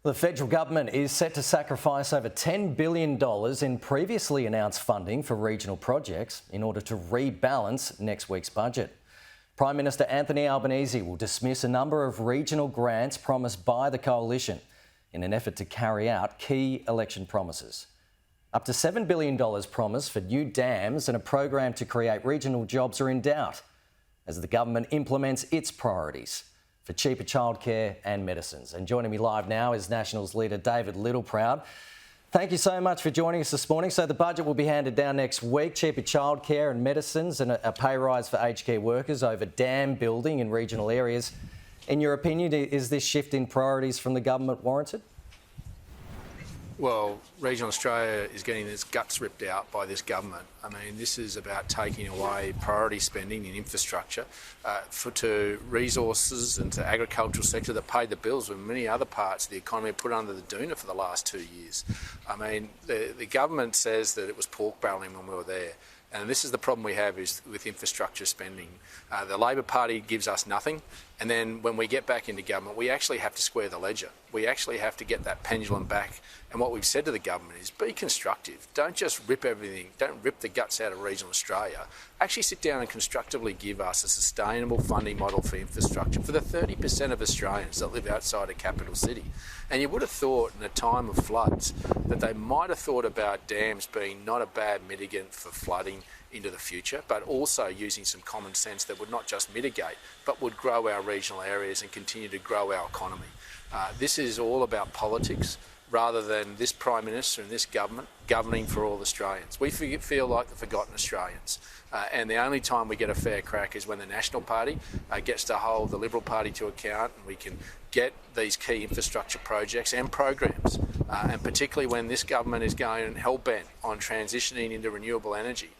The federal government is set to sacrifice over $10 billion in previously announced funding for regional projects in order to rebalance next week's budget. Prime Minister Anthony Albanese will dismiss a number of regional grants promised by the coalition in an effort to carry out key election promises. Up to $7 billion promised for new dams and a program to create regional jobs are in doubt as the government implements its priorities for cheaper childcare and medicines. And joining me live now is Nationals leader David Littleproud. Thank you so much for joining us this morning. So the budget will be handed down next week, cheaper childcare and medicines and a pay rise for aged care workers over dam building in regional areas. In your opinion, is this shift in priorities from the government warranted? Well, regional Australia is getting its guts ripped out by this government. I mean, this is about taking away priority spending in infrastructure to resources and to agricultural sector that paid the bills when many other parts of the economy are put under the doona for the last 2 years. I mean, the government says that it was pork barrelling when we were there. And this is the problem we have is with infrastructure spending. The Labor Party gives us nothing, and then when we get back into government, we actually have to square the ledger. We actually have to get that pendulum back. And what we've said to the government is be constructive. Don't just rip everything. Don't rip the guts out of regional Australia. Actually sit down and constructively give us a sustainable funding model for infrastructure for the 30% of Australians that live outside a capital city. And you would have thought in a time of floods that they might have thought about dams being not a bad mitigant for flooding into the future, but also using some common sense that would not just mitigate, but would grow our regional areas and continue to grow our economy. This is all about politics rather than this Prime Minister and this government governing for all Australians. We feel like the forgotten Australians. And the only time we get a fair crack is when the National Party gets to hold the Liberal Party to account and we can get these key infrastructure projects and programs. And particularly when this government is going hell-bent on transitioning into renewable energy,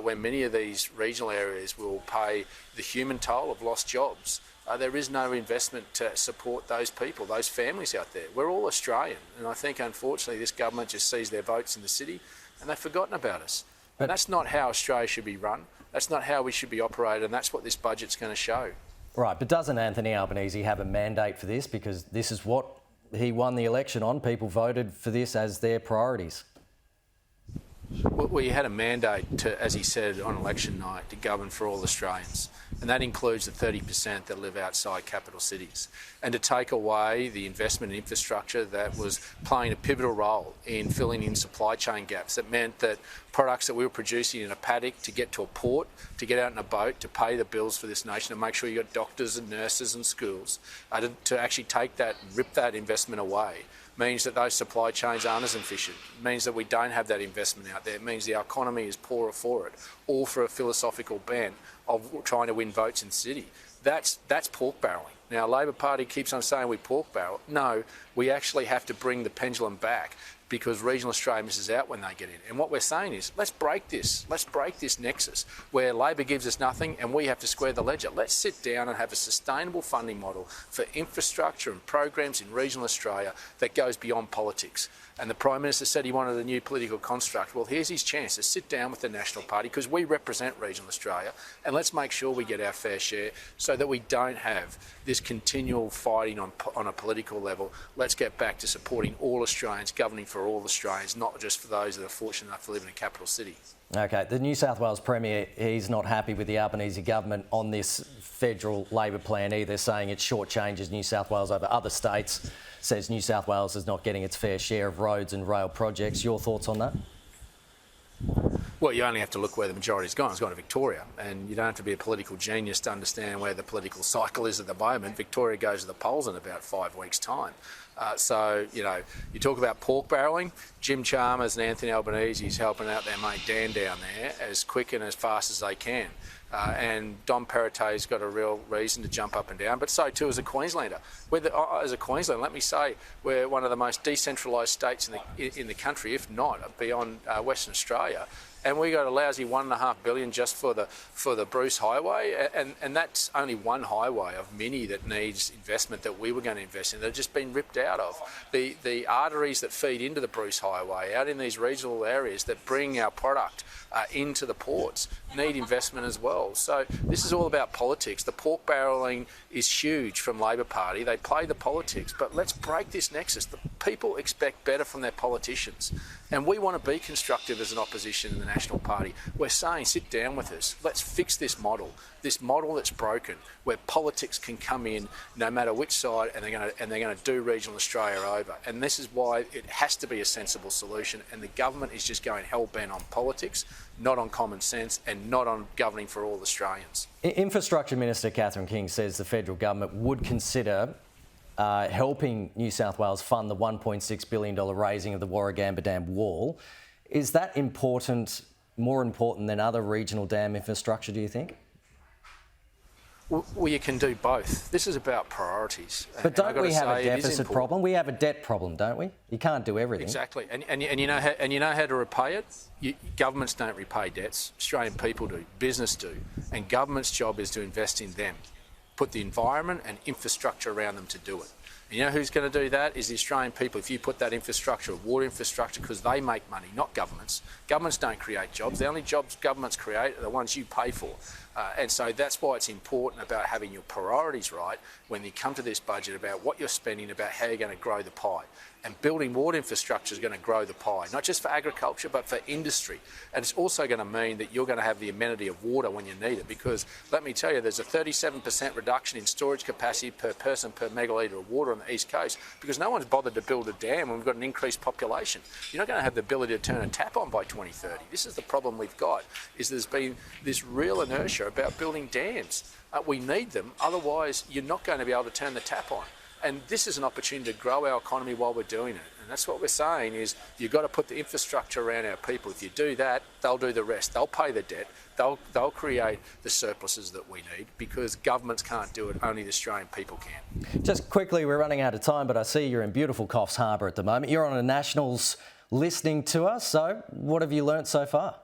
when many of these regional areas will pay the human toll of lost jobs. There is no investment to support those people, those families out there. We're all Australian, and I think unfortunately this government just sees their votes in the city and they've forgotten about us. And that's not how Australia should be run. That's not how we should be operated, and that's what this budget's going to show. Right, but doesn't Anthony Albanese have a mandate for this? Because this is what he won the election on. People voted for this as their priorities. Well, he had a mandate to, as he said on election night, to govern for all Australians. And that includes the 30% that live outside capital cities. And to take away the investment in infrastructure that was playing a pivotal role in filling in supply chain gaps. That meant that products that we were producing in a paddock to get to a port, to get out in a boat, to pay the bills for this nation, to make sure you got doctors and nurses and schools, to actually take that and rip that investment away, means that those supply chains aren't as efficient. It means that we don't have that investment out there. It means the economy is poorer for it, all for a philosophical bent of trying to win votes in the city. That's pork barrelling. Now, Labor Party keeps on saying we pork barrel. No, we actually have to bring the pendulum back because regional Australia misses out when they get in. And what we're saying is, let's break this. Let's break this nexus where Labor gives us nothing and we have to square the ledger. Let's sit down and have a sustainable funding model for infrastructure and programs in regional Australia that goes beyond politics. And the Prime Minister said he wanted a new political construct. Well, here's his chance to sit down with the National Party because we represent regional Australia, and let's make sure we get our fair share so that we don't have this continual fighting on a political level. Let's get back to supporting all Australians, governing for all Australians, not just for those that are fortunate enough to live in a capital city. OK, the New South Wales Premier, he's not happy with the Albanese government on this federal Labor plan either, saying it shortchanges New South Wales over other states, says New South Wales is not getting its fair share of roads and rail projects. Your thoughts on that? Well, you only have to look where the majority's gone. It's gone to Victoria, and you don't have to be a political genius to understand where the political cycle is at the moment. Victoria goes to the polls in about 5 weeks' time. So, you know, you talk about pork barrelling. Jim Chalmers and Anthony Albanese is helping out their mate Dan down there as quick and as fast as they can. And Dom Perrottet's got a real reason to jump up and down, but so too as a Queenslander. As a Queenslander, let me say, we're one of the most decentralised states in the country, if not beyond Western Australia. and we got a lousy $1.5 billion just for the Bruce Highway, and that's only one highway of many that needs investment that we were going to invest in. They've just been ripped out of. The arteries that feed into the Bruce Highway out in these regional areas that bring our product into the ports need investment as well. So this is all about politics. The pork barrelling is huge from Labor Party. They play the politics, but let's break this nexus. The people expect better from their politicians, and we want to be constructive as an opposition in the National Party. We're saying, sit down with us. Let's fix this model that's broken, where politics can come in no matter which side, and they're going to do regional Australia over. And this is why it has to be a sensible solution. And the government is just going hell bent on politics, not on common sense, and not on governing for all Australians. Infrastructure Minister Catherine King says the federal government would consider helping New South Wales fund the $1.6 billion raising of the Warragamba Dam wall. Is that more important than other regional dam infrastructure, do you think? Well, you can do both. This is about priorities. But don't we have a deficit problem? We have a debt problem, don't we? You can't do everything. Exactly. And you know how to repay it? Governments don't repay debts. Australian people do. Business do. And government's job is to invest in them. Put the environment and infrastructure around them to do it. And you know who's going to do that? Is the Australian people. If you put that infrastructure, water infrastructure, because they make money, not governments. Governments don't create jobs. The only jobs governments create are the ones you pay for. And so that's why it's important about having your priorities right when you come to this budget, about what you're spending, about how you're going to grow the pie. And building water infrastructure is going to grow the pie, not just for agriculture, but for industry. And it's also going to mean that you're going to have the amenity of water when you need it, because let me tell you, there's a 37% reduction in storage capacity per person per megalitre of water on the East Coast, because no one's bothered to build a dam when we've got an increased population. You're not going to have the ability to turn a tap on by 2030. This is the problem we've got, is there's been this real inertia about building dams. We need them, otherwise you're not going to be able to turn the tap on. And this is an opportunity to grow our economy while we're doing it. And that's what we're saying, is you've got to put the infrastructure around our people. If you do that, they'll do the rest. They'll pay the debt. They'll create the surpluses that we need, because governments can't do it, only the Australian people can. Just quickly, we're running out of time, but I see you're in beautiful Coffs Harbour at the moment. You're on a Nationals listening to us, so what have you learnt so far?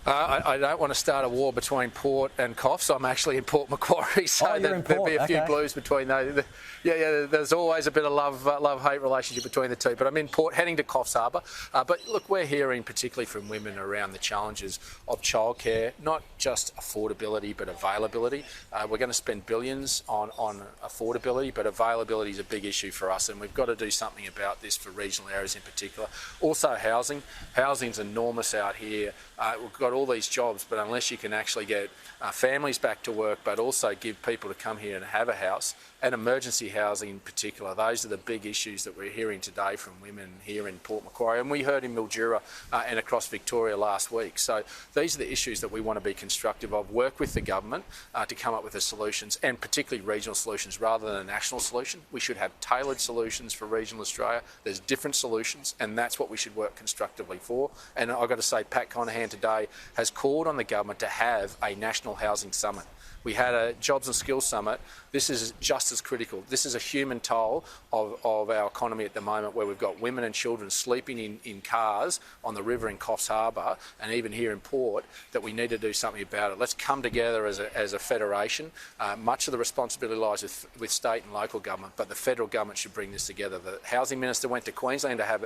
I don't want to start a war between Port and Coffs. I'm actually in Port Macquarie, so there'll be a few blues between those. Yeah, there's always a bit of love-hate relationship between the two. But I'm in Port, heading to Coffs Harbour. But look, we're hearing particularly from women around the challenges of childcare, not just affordability but availability. We're going to spend billions on affordability, but availability is a big issue for us, and we've got to do something about this for regional areas in particular. Also housing. Housing's enormous out here. We've got all these jobs, but unless you can actually get families back to work, but also give people to come here and have a house, and emergency housing in particular, those are the big issues that we're hearing today from women here in Port Macquarie, and we heard in Mildura and across Victoria last week. So these are the issues that we want to be constructive of, work with the government to come up with the solutions, and particularly regional solutions rather than a national solution. We should have tailored solutions for regional Australia. There's different solutions, and that's what we should work constructively for. And I've got to say, Pat Conahan today has called on the government to have a national housing summit. We had a Jobs and Skills Summit. This is just as critical. This is a human toll of our economy at the moment, where we've got women and children sleeping in cars on the river in Coffs Harbour, and even here in Port, that we need to do something about it. Let's come together as a federation. Much of the responsibility lies with state and local government, but the federal government should bring this together. The Housing Minister went to Queensland to have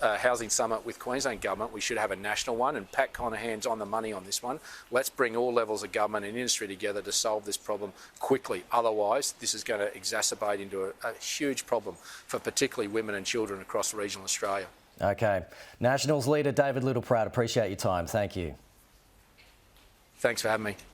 a housing summit with Queensland government. We should have a national one, and Pat Conahan's on the money on this one. Let's bring all levels of government and industry together to solve this problem quickly. Otherwise, this is going to exacerbate into a huge problem for particularly women and children across regional Australia. Okay. Nationals leader David Littleproud, appreciate your time. Thank you. Thanks for having me.